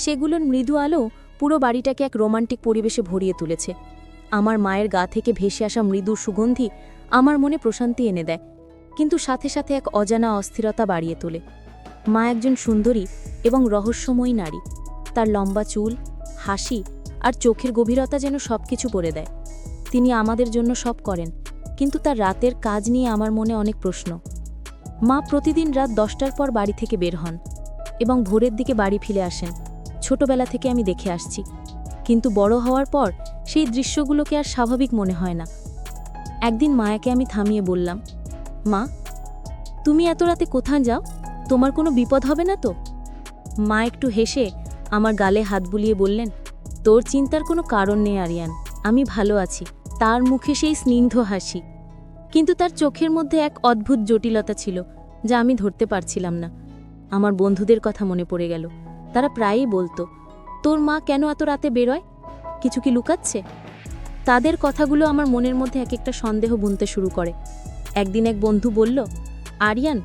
সেগুলোর মৃদু আলো পুরো বাড়িটাকে এক রোমান্টিক পরিবেশে ভরিয়ে তুলেছে। আমার মায়ের গা থেকে ভেসে আসা মৃদু সুগন্ধি আমার মনে প্রশান্তি এনে দেয়, কিন্তু সাথে সাথে এক অজানা অস্থিরতা বাড়িয়ে তোলে। মা একজন সুন্দরী এবং রহস্যময়ী নারী। তার লম্বা চুল, হাসি আর চোখের গভীরতা যেন সবকিছু করে দেয়। তিনি আমাদের জন্য সব করেন, কিন্তু তার রাতের কাজ নিয়ে আমার মনে অনেক প্রশ্ন। মা প্রতিদিন রাত 10টার পর বাড়ি থেকে বের হন এবং ভোরের দিকে বাড়ি ফিরে আসেন। ছোটবেলা থেকে আমি দেখে আসছি, কিন্তু বড় হওয়ার পর সেই দৃশ্যগুলোকে আর স্বাভাবিক মনে হয় না। একদিন মায়াকে আমি থামিয়ে বললাম, মা, তুমি এত রাতে কোথায় যাও? তোমার কোনো বিপদ হবে না তো? মা একটু হেসে আমার গালে হাত বুলিয়ে বললেন, তোর চিন্তার কোনো কারণ নেই আরিয়ান, আমি ভালো আছি। তার মুখে সেই স্নিগ্ধ হাসি, কিন্তু তার চোখের মধ্যে এক অদ্ভুত জটিলতা ছিল যা আমি ধরতে পারছিলাম না। আমার বন্ধুদের কথা মনে পড়ে গেল। তারা প্রায়ই বলতো, তোর মা কেন এত রাতে বেরোয়? কিছু কি লুকাচ্ছে? তাদের কথাগুলো আমার মনের মধ্যে এক একটা সন্দেহ বুনতে শুরু করে। একদিন এক বন্ধু বলল, আরিয়ান,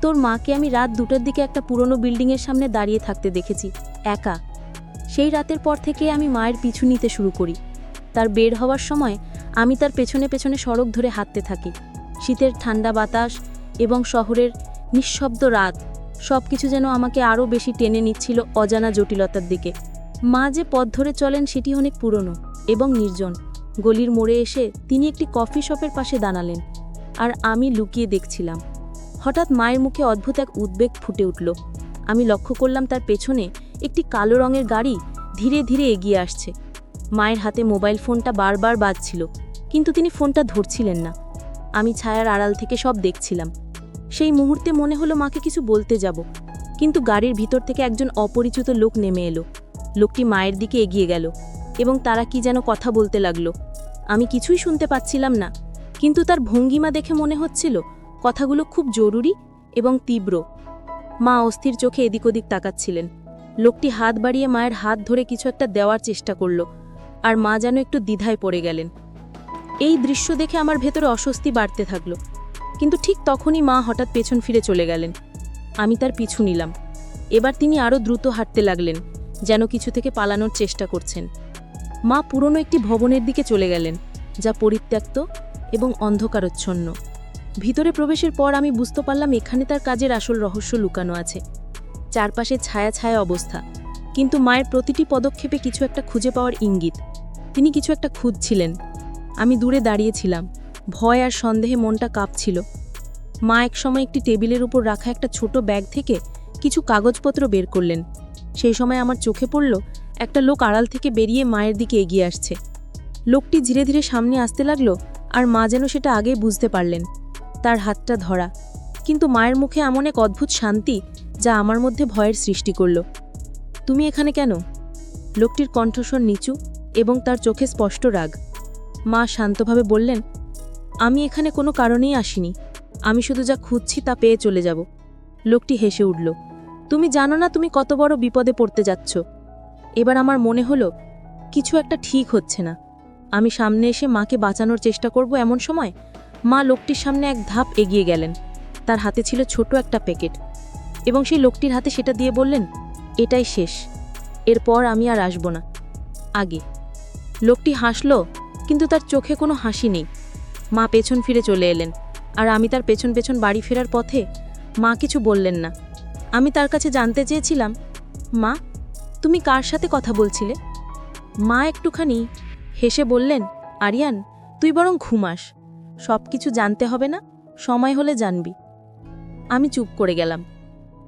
তোর মাকে আমি রাত 2টার দিকে একটা পুরনো বিল্ডিংয়ের সামনে দাঁড়িয়ে থাকতে দেখেছি, একা। সেই রাতের পর থেকে আমি মায়ের পিছু নিতে শুরু করি। তার বের হওয়ার সময় আমি তার পেছনে পেছনে সড়ক ধরে হাঁটতে থাকি। শীতের ঠান্ডা বাতাস এবং শহরের নিঃশব্দ রাত সবকিছু যেন আমাকে আরও বেশি টেনে নিচ্ছিল অজানা জটিলতার দিকে। মা যে পথ ধরে চলেন সেটি অনেক পুরনো এবং নির্জন। গলির মোড়ে এসে তিনি একটি কফি শপের পাশে দাঁড়ালেন, আর আমি লুকিয়ে দেখছিলাম। হঠাৎ মায়ের মুখে অদ্ভুত এক উদ্বেগ ফুটে উঠল। আমি লক্ষ্য করলাম তার পেছনে একটি কালো রঙের গাড়ি ধীরে ধীরে এগিয়ে আসছে। মায়ের হাতে মোবাইল ফোনটা বারবার বাজছিল, কিন্তু তিনি ফোনটা ধরছিলেন না। আমি ছায়ার আড়াল থেকে সব দেখছিলাম। সেই মুহূর্তে মনে হলো মাকে কিছু বলতে যাব, কিন্তু গাড়ির ভিতর থেকে একজন অপরিচিত লোক নেমে এলো। লোকটি মায়ের দিকে এগিয়ে গেল এবং তারা কি যেন কথা বলতে লাগলো। আমি কিছুই শুনতে পাচ্ছিলাম না, কিন্তু তার ভঙ্গিমা দেখে মনে হচ্ছিল কথাগুলো খুব জরুরি এবং তীব্র। মা অস্থির চোখে এদিক ওদিক তাকাচ্ছিলেন। লোকটি হাত বাড়িয়ে মায়ের হাত ধরে কিছু একটা দেওয়ার চেষ্টা করল, আর মা যেন একটু দ্বিধায় পড়ে গেলেন। এই দৃশ্য দেখে আমার ভেতরে অস্বস্তি বাড়তে থাকলো, কিন্তু ঠিক তখনই মা হঠাৎ পেছন ফিরে চলে গেলেন। আমি তার পিছু নিলাম। এবার তিনি আরও দ্রুত হাঁটতে লাগলেন, যেন কিছু থেকে পালানোর চেষ্টা করছেন। মা পুরনো একটি ভবনের দিকে চলে গেলেন, যা পরিত্যক্ত এবং অন্ধকারচ্ছন্ন। ভিতরে প্রবেশের পর আমি বুঝতে পারলাম এখানে তার কাজের আসল রহস্য লুকানো আছে। চারপাশে ছায়া ছায়া অবস্থা, কিন্তু মায়ের প্রতিটি পদক্ষেপে কিছু একটা খুঁজে পাওয়ার ইঙ্গিত। তিনি কিছু একটা খুঁজছিলেন। আমি দূরে দাঁড়িয়েছিলাম, ভয় আর সন্দেহে মনটা কাঁপছিল। মা একসময় একটি টেবিলের উপর রাখা একটা ছোট ব্যাগ থেকে কিছু কাগজপত্র বের করলেন। সেই সময় আমার চোখে পড়ল একটা লোক আড়াল থেকে বেরিয়ে মায়ের দিকে এগিয়ে আসছে। লোকটি ধীরে ধীরে সামনে আসতে লাগলো, আর মা যেন সেটা আগেই বুঝতে পারলেন। তার হাতটা ধরা, কিন্তু মায়ের মুখে এমন এক অদ্ভুত শান্তি যা আমার মধ্যে ভয়ের সৃষ্টি করল। তুমি এখানে কেন? লোকটির কণ্ঠস্বর নিচু এবং তার চোখে স্পষ্ট রাগ। মা শান্তভাবে বললেন, আমি এখানে কোনো কারণেই আসিনি। আমি শুধু যা খুঁজছি তা পেয়ে চলে যাব। লোকটি হেসে উঠল, তুমি জানো না তুমি কত বড় বিপদে পড়তে যাচ্ছ। এবার আমার মনে হলো কিছু একটা ঠিক হচ্ছে না। আমি সামনে এসে মাকে বাঁচানোর চেষ্টা করব, এমন সময় মা লোকটির সামনে এক ধাপ এগিয়ে গেলেন। তার হাতে ছিল ছোট একটা প্যাকেট, এবং সেই লোকটির হাতে সেটা দিয়ে বললেন, এটাই শেষ, এরপর আমি আর আসব না। আগে লোকটি হাসল, কিন্তু তার চোখে কোনো হাসি নেই। মা পেছন ফিরে চলে এলেন, আর আমি তার পেছন পেছন বাড়ি ফেরার পথে মা কিছু বললেন না। আমি তার কাছে জানতে চেয়েছিলাম, মা, তুমি কার সাথে কথা বলছিলে? মা একটুখানি হেসে বললেন, আরিয়ান, তুই বরং ঘুমাস। সব কিছু জানতে হবে না, সময় হলে জানবি। আমি চুপ করে গেলাম,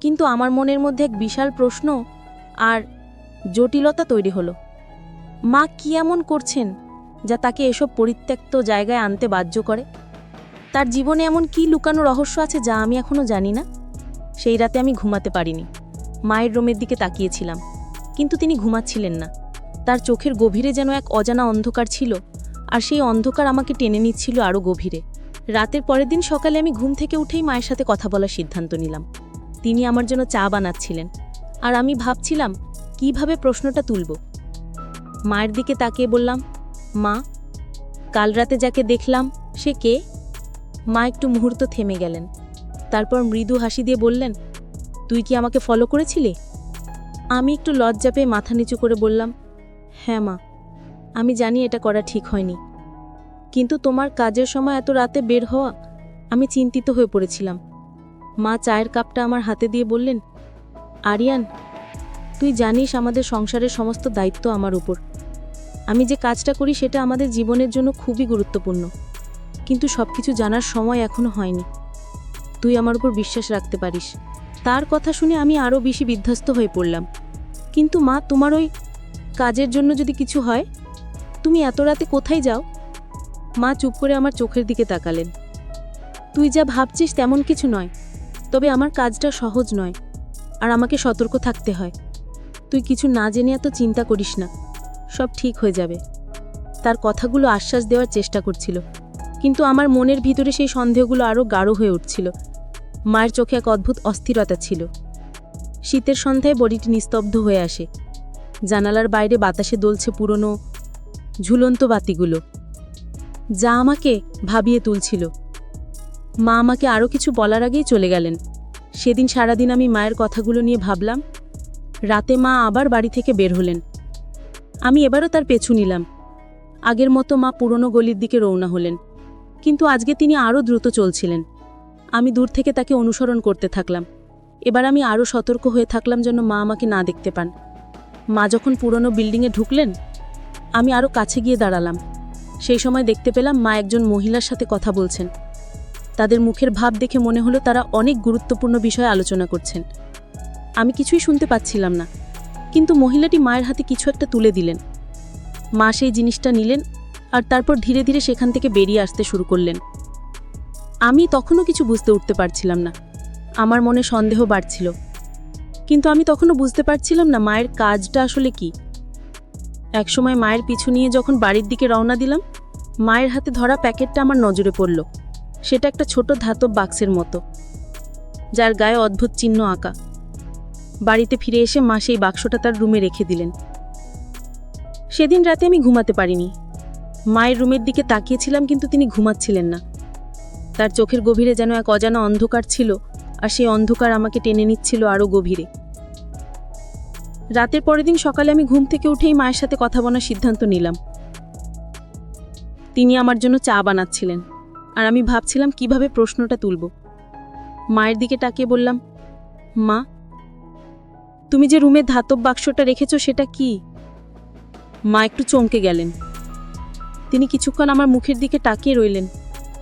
কিন্তু আমার মনের মধ্যে এক বিশাল প্রশ্ন আর জটিলতা তৈরি হলো। মা কি এমন করছেন যা তাকে এসব পরিত্যক্ত জায়গায় আনতে বাধ্য করে? তার জীবনে এমন কি লুকানো রহস্য আছে যা আমি এখনও জানি না? সেই রাতে আমি ঘুমাতে পারিনি। মায়ের রুমের দিকে তাকিয়েছিলাম, কিন্তু তিনি ঘুমাচ্ছিলেন না। তার চোখের গভীরে যেন এক অজানা অন্ধকার ছিল, আর সেই অন্ধকার আমাকে টেনে নিচ্ছিল আরও গভীরে। রাতের পরের দিন সকালে আমি ঘুম থেকে উঠেই মায়ের সাথে কথা বলার সিদ্ধান্ত নিলাম। তিনি আমার জন্য চা বানাচ্ছিলেন, আর আমি ভাবছিলাম কিভাবে প্রশ্নটা তুলব। মায়ের দিকে তাকিয়ে বললাম, মা, কাল রাতে যাকে দেখলাম সে কে? মা একটু মুহূর্ত থেমে গেলেন, তারপর মৃদু হাসি দিয়ে বললেন, তুই কি আমাকে ফলো করেছিলি? আমি একটু লজ্জা পেয়ে মাথা নিচু করে বললাম, হ্যাঁ মা, আমি জানি এটা করা ঠিক হয়নি, কিন্তু তোমার কাজের সময় এত রাতে বের হওয়া, আমি চিন্তিত হয়ে পড়েছিলাম। মা চায়ের কাপটা আমার হাতে দিয়ে বললেন, আরিয়ান, তুই জানিস আমাদের সংসারের সমস্ত দায়িত্ব আমার উপর। আমি যে কাজটা করি সেটা আমাদের জীবনের জন্য খুবই গুরুত্বপূর্ণ, কিন্তু সবকিছু জানার সময় এখনো হয়নি। তুই আমার উপর বিশ্বাস রাখতে পারিস। তার কথা শুনে আমি আরও বেশি বিধ্বস্ত হয়ে পড়লাম। কিন্তু মা, তোমার ওই কাজের জন্য যদি কিছু হয়, তুমি এত রাতে কোথায় যাও? মা চুপ করে আমার চোখের দিকে তাকালেন। তুই যা ভাবছিস তেমন কিছু নয়, তবে আমার কাজটা সহজ নয়, আর আমাকে সতর্ক থাকতে হয়। তুই কিছু না জেনে এত চিন্তা করিস না, সব ঠিক হয়ে যাবে। তার কথাগুলো আশ্বাস দেওয়ার চেষ্টা করছিল, কিন্তু আমার মনের ভিতরে সেই সন্দেহগুলো আরও গাঢ় হয়ে উঠছিল। মায়ের চোখে এক অদ্ভুত অস্থিরতা ছিল। শীতের সন্ধ্যায় বডিটি নিস্তব্ধ হয়ে আসে। জানালার বাইরে বাতাসে দোলছে পুরনো ঝুলন্ত বাতিগুলো, যা আমাকে ভাবিয়ে তুলছিল। মা আমাকে আরও কিছু বলার আগেই চলে গেলেন। সেদিন সারাদিন আমি মায়ের কথাগুলো নিয়ে ভাবলাম। রাতে মা আবার বাড়ি থেকে বের হলেন। আমি এবারও তার পেছু নিলাম। আগের মতো মা পুরনো গলির দিকে রওনা হলেন, কিন্তু আজকে তিনি আরও দ্রুত চলছিলেন। আমি দূর থেকে তাকে অনুসরণ করতে থাকলাম। এবার আমি আরও সতর্ক হয়ে থাকলাম যেন মা আমাকে না দেখতে পান। মা যখন পুরনো বিল্ডিংয়ে ঢুকলেন, আমি আরও কাছে গিয়ে দাঁড়ালাম। সেই সময় দেখতে পেলাম মা একজন মহিলার সাথে কথা বলছেন। তাদের মুখের ভাব দেখে মনে হলো তারা অনেক গুরুত্বপূর্ণ বিষয়ে আলোচনা করছেন। আমি কিছুই শুনতে পাচ্ছিলাম না, কিন্তু মহিলাটি মায়ের হাতে কিছু একটা তুলে দিলেন। মা সেই জিনিসটা নিলেন আর তারপর ধীরে ধীরে সেখান থেকে বেরিয়ে আসতে শুরু করলেন। আমি তখনও কিছু বুঝতে উঠতে পারছিলাম না। আমার মনে সন্দেহ বাড়ছিল, কিন্তু আমি তখনও বুঝতে পারছিলাম না মায়ের কাজটা আসলে কি। একসময় মায়ের পিছু নিয়ে যখন বাড়ির দিকে রওনা দিলাম, মায়ের হাতে ধরা প্যাকেটটা আমার নজরে পড়ল। সেটা একটা ছোট ধাতব বাক্সের মতো, যার গায়ে অদ্ভুত চিহ্ন আঁকা। বাড়িতে ফিরে এসে মা সেই বাক্সটা তার রুমে রেখে দিলেন। সেদিন রাতে আমি ঘুমাতে পারিনি। মায়ের রুমের দিকে তাকিয়েছিলাম, কিন্তু তিনি ঘুমাচ্ছিলেন না। তার চোখের গভীরে যেন এক অজানা অন্ধকার ছিল, আর সেই অন্ধকার আমাকে টেনে নিচ্ছিল আরও গভীরে। রাতের পরের দিন সকালে আমি ঘুম থেকে উঠেই মায়ের সাথে কথা বলার সিদ্ধান্ত নিলাম। তিনি আমার জন্য চা বানাচ্ছিলেন, আর আমি ভাবছিলাম কিভাবে প্রশ্নটা তুলব। মায়ের দিকে তাকিয়ে বললাম, মা, তুমি যে রুমে ধাতব বাক্সটা রেখেছো সেটা কি? মা একটু চমকে গেলেন। তিনি কিছুক্ষণ আমার মুখের দিকে তাকিয়ে রইলেন,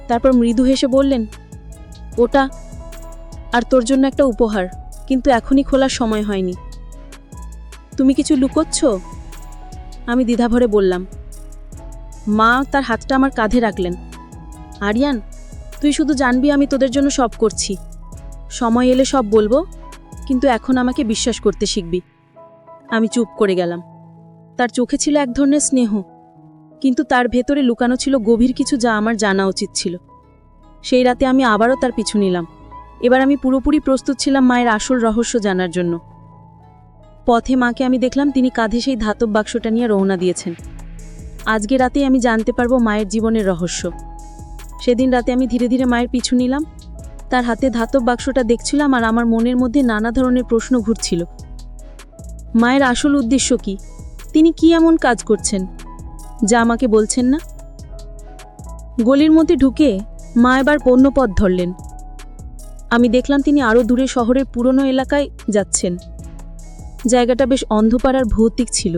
তারপর মৃদু হেসে বললেন, ওটা আর তোর জন্য একটা উপহার, কিন্তু এখনই খোলার সময় হয়নি। তুমি কিছু লুকোচ্ছ? আমি দ্বিধাভরে বললাম। মা তার হাতটা আমার কাঁধে রাখলেন। আরিয়ান, তুই শুধু জানবি আমি তোদের জন্য সব করছি। সময় এলে সব বলবো, কিন্তু এখন আমাকে বিশ্বাস করতে শিখবি। আমি চুপ করে গেলাম। তার চোখে ছিল এক ধরনের স্নেহ, কিন্তু তার ভেতরে লুকানো ছিল গভীর কিছু, যা আমার জানা উচিত ছিল। সেই রাতে আমি আবারও তার পিছু নিলাম। এবার আমি পুরোপুরি প্রস্তুত ছিলাম মায়ের আসল রহস্য জানার জন্য। পথে মাকে আমি দেখলাম, তিনি কাঁধে সেই ধাতব বাক্সটা নিয়ে রওনা দিয়েছেন। আজকে রাতেই আমি জানতে পারবো মায়ের জীবনের রহস্য। সেদিন রাতে আমি ধীরে ধীরে মায়ের পিছু নিলাম। তার হাতে ধাতব বাক্সটা দেখছিলাম, আর আমার মনের মধ্যে নানা ধরনের প্রশ্ন ঘুরছিল। মায়ের আসল উদ্দেশ্য কি? তিনি কি এমন কাজ করছেন যা আমাকে বলছেন না? গলির মধ্যে ঢুকে মা এবার অন্য পথ ধরলেন। আমি দেখলাম তিনি আরও দূরে শহরের পুরনো এলাকায় যাচ্ছেন। জায়গাটা বেশ অন্ধকার আর ভৌতিক ছিল।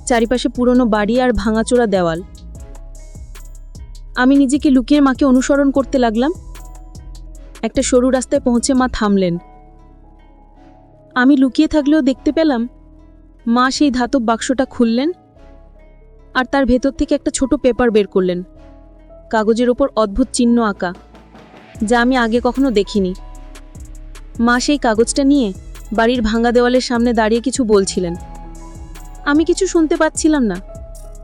চারিপাশে পুরনো বাড়ি আর ভাঙাচোরা দেওয়াল। আমি নিজেকে লুকিয়ে মাকে অনুসরণ করতে লাগলাম। একটা সরু রাস্তায় পৌঁছে মা থামলেন। আমি লুকিয়ে থাকলেও দেখতে পেলাম মা সেই ধাতব বাক্সটা খুললেন, আর তার ভেতর থেকে একটা ছোট পেপার বের করলেন। কাগজের ওপর অদ্ভুত চিহ্ন আঁকা, যা আমি আগে কখনো দেখিনি। মা সেই কাগজটা নিয়ে বাড়ির ভাঙা দেওয়ালের সামনে দাঁড়িয়ে কিছু বলছিলেন। আমি কিছু শুনতে পাচ্ছিলাম না,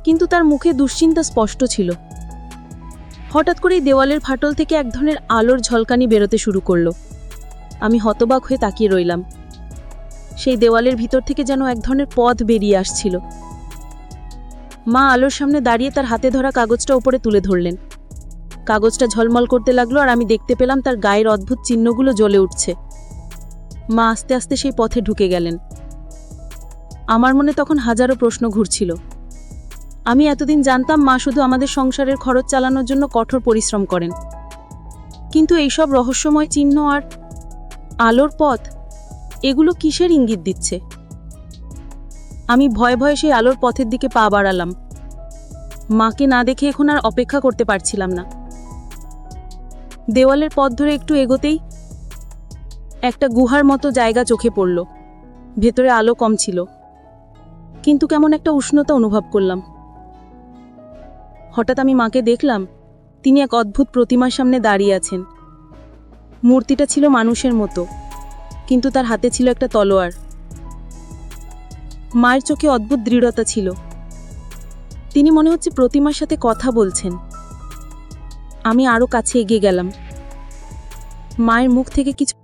কিন্তু তার মুখে দুশ্চিন্তা স্পষ্ট ছিল। হঠাৎ করেই দেওয়ালের ফাটল থেকে এক ধরনের আলোর ঝলকানি বেরোতে শুরু করলো। আমি হতবাক হয়ে তাকিয়ে রইলাম। সেই দেওয়ালের ভিতর থেকে যেন এক ধরনের পথ বেরিয়ে আসছিল। মা আলোর সামনে দাঁড়িয়ে তার হাতে ধরা কাগজটা উপরে তুলে ধরলেন। কাগজটা ঝলমল করতে লাগলো, আর আমি দেখতে পেলাম তার গায়ের অদ্ভুত চিহ্নগুলো জ্বলে উঠছে। মা আস্তে আস্তে সেই পথে ঢুকে গেলেন। আমার মনে তখন হাজারো প্রশ্ন ঘুরছিল। আমি এতদিন জানতাম মা শুধু আমাদের সংসারের খরচ চালানোর জন্য কঠোর পরিশ্রম করেন, কিন্তু এইসব রহস্যময় চিহ্ন আর আলোর পথ, এগুলো কিসের ইঙ্গিত দিচ্ছে? আমি ভয়ে ভয়ে সেই আলোর পথের দিকে পা বাড়ালাম। মাকে না দেখে এখন আর অপেক্ষা করতে পারছিলাম না। দেওয়ালের পথ ধরে একটু এগোতেই একটা গুহার মতো জায়গা চোখে পড়ল। ভেতরে আলো কম ছিল, কিন্তু কেমন একটা উষ্ণতা অনুভব করলাম। হঠাৎ আমি মাকে দেখলাম, তিনি এক অদ্ভুত প্রতিমার সামনে দাঁড়িয়ে আছেন। মূর্তিটা ছিল মানুষের মতো, কিন্তু তার হাতে ছিল একটা তলোয়ার। মায়ের চোখে অদ্ভুত দৃঢ়তা ছিল। তিনি মনে হচ্ছে প্রতিমার সাথে কথা বলছেন। আমি আরো কাছে এগিয়ে গেলাম। মায়ের মুখ থেকে কিছু